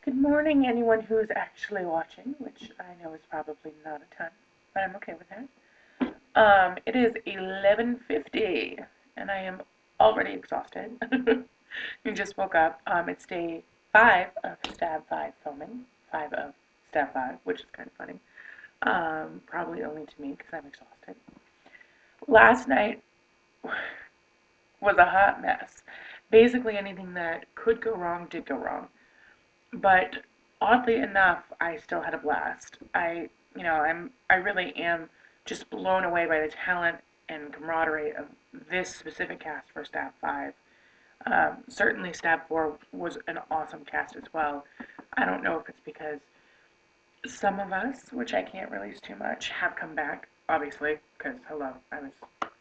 Good morning, anyone who's actually watching, which I know is probably not a ton, but I'm okay with that. It is 11:50, and I am already exhausted. You just woke up. It's day 5 of Stab 5 filming, 5 of Stab 5, which is kind of funny. Probably only to me because I'm exhausted. Last night was a hot mess. Basically, anything that could go wrong did go wrong. But oddly enough, I still had a blast. I really am just blown away by the talent and camaraderie of this specific cast for Stab 5. Certainly Stab 4 was an awesome cast as well. I don't know if it's because some of us, which I can't release too much, have come back, obviously, because hello, I was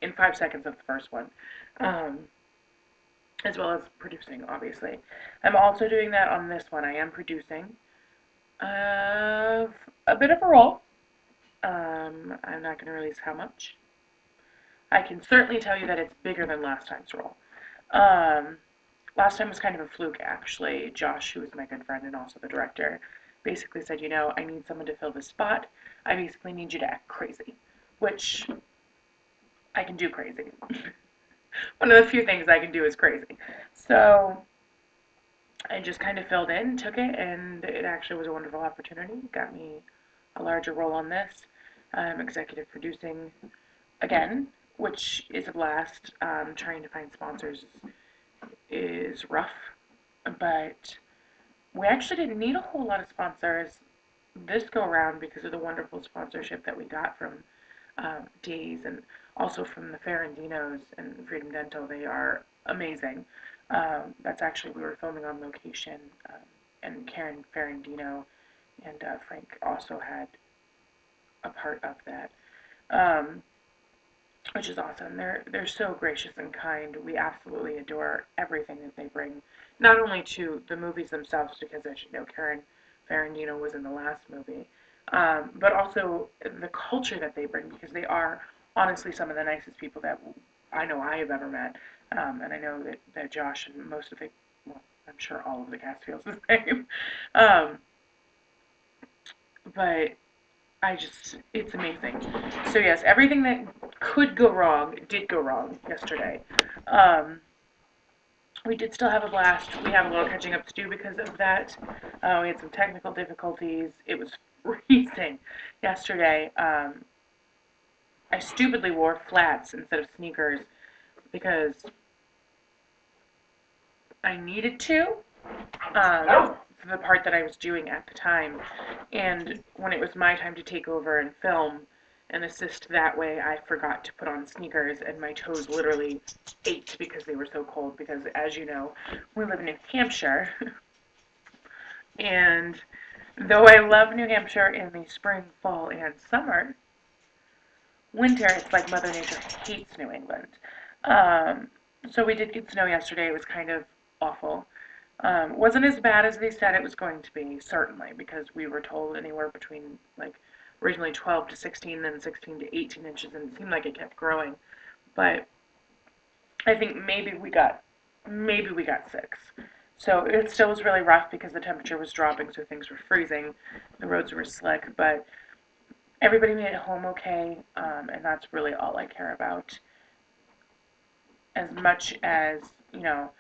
in 5 seconds of the first one. Um, as well as producing, obviously. I'm also doing that on this one. I am producing a bit of a role. I'm not going to release how much. I can certainly tell you that it's bigger than last time's role. Um, Last time was kind of a fluke, actually. Josh, who is my good friend and also the director, basically said, I need someone to fill this spot. I basically need you to act crazy, which I can do crazy. One of the few things I can do is crazy. So I just kind of filled in, took it, and it actually was a wonderful opportunity. Got me a larger role on this. I'm executive producing again, which is a blast. Trying to find sponsors is rough, but we actually didn't need a whole lot of sponsors this go around because of the wonderful sponsorship that we got from Days and also from the Ferrandinos and Freedom Dental. They are amazing. That's actually, we were filming on location, and Karen Ferrandino and Frank also had a part of that, um, which is awesome. They're so gracious and kind. We absolutely adore everything that they bring, not only to the movies themselves, because as you know, Karen Ferrandino was in the last movie, but also the culture that they bring, because they are honestly some of the nicest people that I know I have ever met. And I know that Josh and most of the, well, I'm sure all of the cast feels the same. Um, but it's amazing. So yes, everything that could go wrong did go wrong yesterday. Um, we did still have a blast. We have a little catching up to do because of that. We had some technical difficulties. It was freezing yesterday. I stupidly wore flats instead of sneakers because I needed to, for the part that I was doing at the time. And when it was my time to take over and film and assist that way, I forgot to put on sneakers, and my toes literally ached because they were so cold. Because, as you know, we live in New Hampshire, and though I love New Hampshire in the spring, fall, and summer, winter, it's like Mother Nature hates New England. Um, so we did get snow yesterday. It was kind of awful. Wasn't as bad as they said it was going to be, certainly, because we were told anywhere between, like, originally 12 to 16, then 16 to 18 inches, and it seemed like it kept growing. But I think maybe we got 6. So it still was really rough because the temperature was dropping, so things were freezing. The roads were slick, but everybody made it home okay, and that's really all I care about. As much as, you know,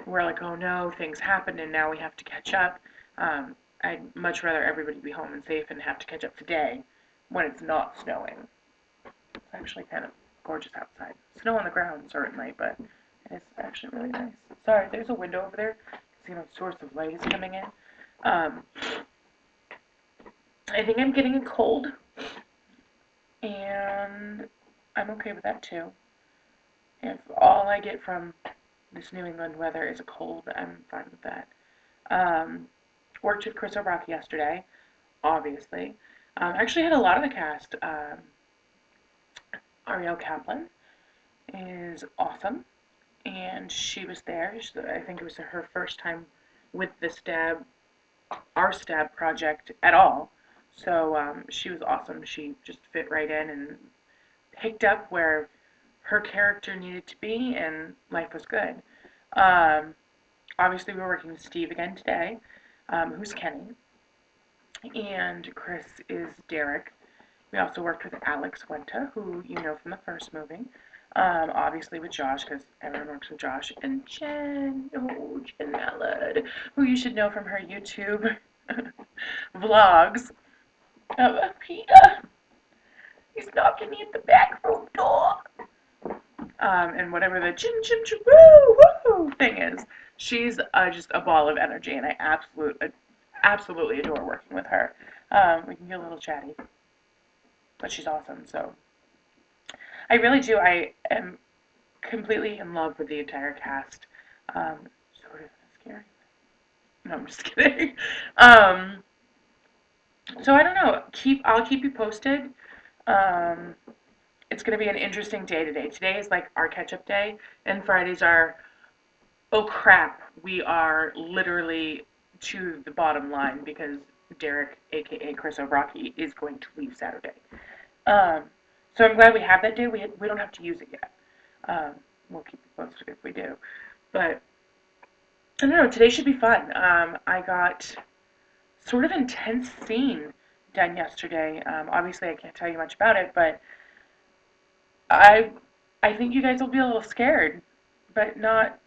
we're like, oh no, things happened and now we have to catch up. I'd much rather everybody be home and safe and have to catch up today when it's not snowing. It's actually kind of gorgeous outside. Snow on the ground, certainly, but it's actually really nice. Sorry, there's a window over there. See my source of light is coming in. Um, I think I'm getting a cold, and I'm okay with that too. If all I get from this New England weather is a cold, I'm fine with that. Um, Worked with Chris O'Rourke yesterday, obviously. Actually had a lot of the cast. Ariel Kaplan is awesome, and she was there. I think it was her first time with our Stab project at all. So she was awesome. She just fit right in and picked up where her character needed to be, and life was good. Um, Obviously, we're working with Steve again today. who's Kenny, and Chris is Derek. We also worked with Alex Wenta, who you know from the first movie. Obviously with Josh, because everyone works with Josh. And Jen, oh, Jen Mallard, who you should know from her YouTube vlogs. Peter, he's knocking me at the back room door. And whatever the chim chim chim woo woo thing is, she's just a ball of energy, and I absolutely adore working with her. We can get a little chatty, but she's awesome. So I really do. I am completely in love with the entire cast. Sort of scary. No, I'm just kidding. Um, so I don't know. I'll keep you posted. Um, it's gonna be an interesting day today. Today is like our catch-up day, and Fridays are, oh crap, we are literally to the bottom line because Derek, aka Chris O'Rocky, is going to leave Saturday. Um, so I'm glad we have that day. We don't have to use it yet. We'll keep you posted if we do. But I don't know. Today should be fun. I got sort of intense scene done yesterday. Obviously, I can't tell you much about it, but I I think you guys will be a little scared, but not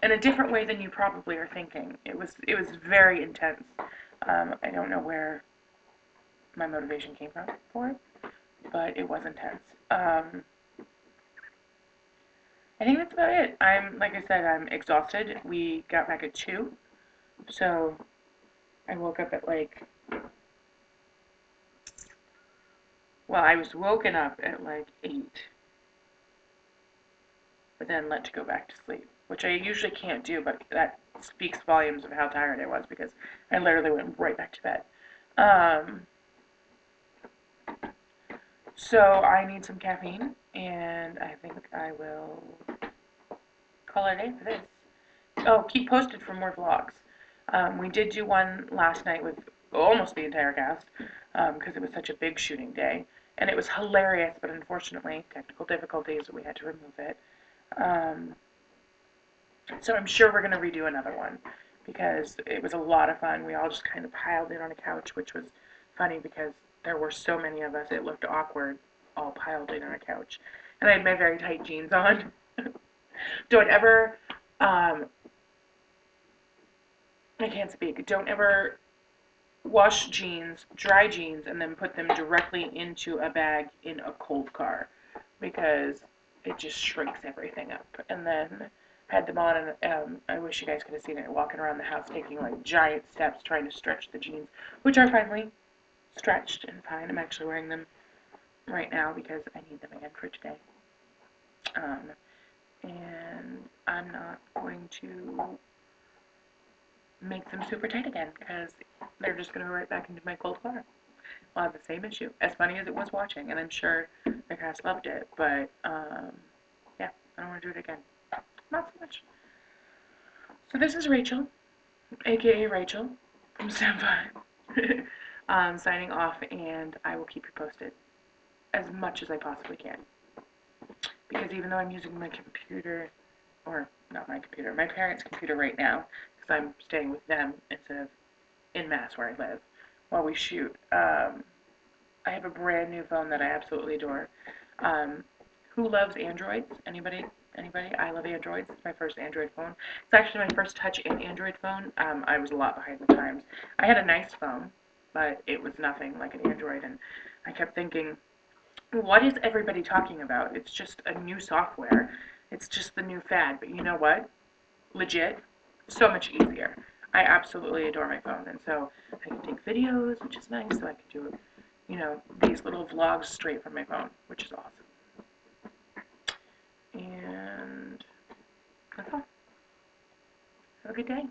in a different way than you probably are thinking. It was very intense. I don't know where my motivation came from for it, but it was intense. I think that's about it. Like I said, I'm exhausted. We got back at 2, so I woke up at like, well, I was woken up at like 8, but then let to go back to sleep, which I usually can't do, but that speaks volumes of how tired I was because I literally went right back to bed. Um, so I need some caffeine, and I think I will call it a day for this. Oh, keep posted for more vlogs. We did do one last night with almost the entire cast because it was such a big shooting day. And it was hilarious, but unfortunately, technical difficulties, we had to remove it. Um, so I'm sure we're going to redo another one because it was a lot of fun. We all just kind of piled in on a couch, which was funny because there were so many of us, it looked awkward, all piled in on a couch. And I had my very tight jeans on. Don't ever, I can't speak, don't ever wash jeans, dry jeans, and then put them directly into a bag in a cold car because it just shrinks everything up. And then had them on, and I wish you guys could have seen it walking around the house taking like giant steps trying to stretch the jeans, which are finally stretched and fine. I'm actually wearing them right now because I need them again for today. And I'm not going to make them super tight again because they're just going to go right back into my cold car. We'll have the same issue. As funny as it was watching, and I'm sure the cast loved it, but yeah, I don't want to do it again. Not so much. So this is Rachel, aka Rachel from Standby, signing off, and I will keep you posted as much as I possibly can. Because even though I'm using my computer, or not my computer, my parents' computer right now, because I'm staying with them instead of in Mass where I live while we shoot. I have a brand new phone that I absolutely adore. Who loves Androids? Anybody? Anybody? I love Androids. It's my first Android phone. It's actually my first touch in Android phone. I was a lot behind the times. I had a nice phone, but it was nothing like an Android, and I kept thinking, what is everybody talking about? It's just a new software. It's just the new fad. But you know what? Legit, so much easier. I absolutely adore my phone, and so I can take videos, which is nice, so I can do, you know, these little vlogs straight from my phone, which is awesome. And that's all. Have a good day.